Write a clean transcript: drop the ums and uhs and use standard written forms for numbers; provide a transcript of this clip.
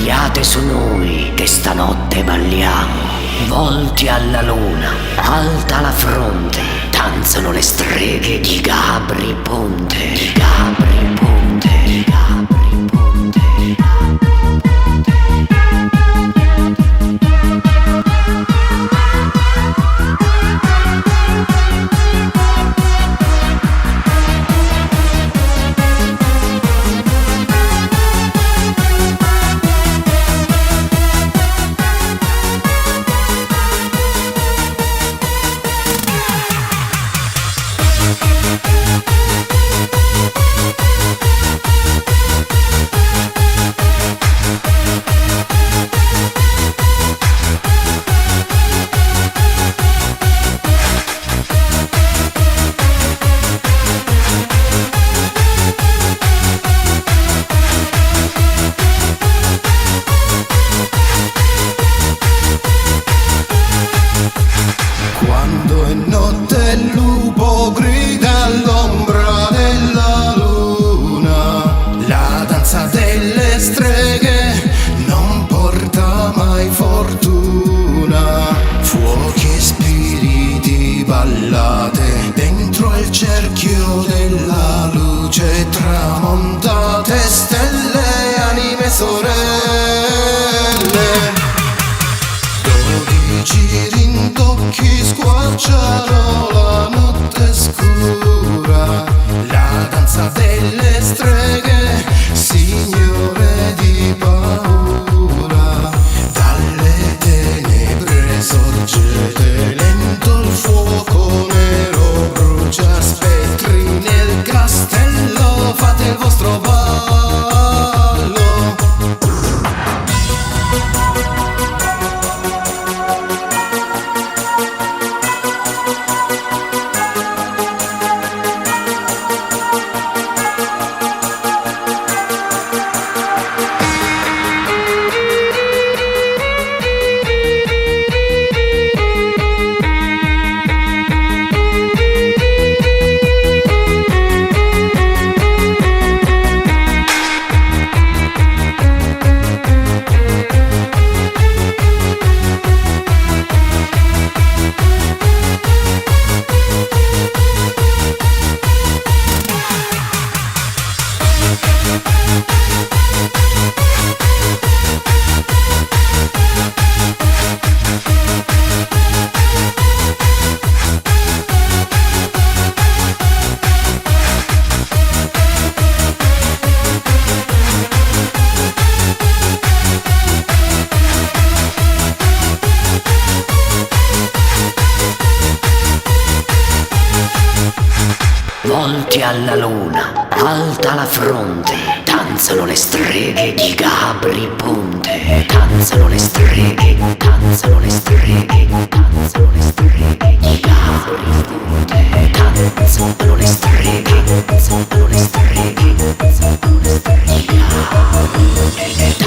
Sdraiate su noi che stanotte balliamo, volti alla luna, alta la fronte, danzano le streghe di Gabri Ponte, di Gabri Ponte, di Gabri Ponte, di Gabri Quando è notte il lupo grida all'ombra della luna, la danza delle streghe non porta mai fortuna. Fuochi e spiriti, ballate dentro il cerchio della luce, tramontate stelle, anime sorelle. 12 rintocchi squarciano la notte scura, la danza delle streghe, signore di paura. Dalle tenebre sorgete, lento il fuoco nero brucia, spettri nel castello, fate il vostro ballo. Volti alla luna, alta la fronte, danzano le streghe di Gabri Ponte, danzano le streghe, danzano le streghe, danzano le streghe di Gabri Ponte, danzano le streghe, danzano le streghe, danzano le streghe di Gabri Ponte.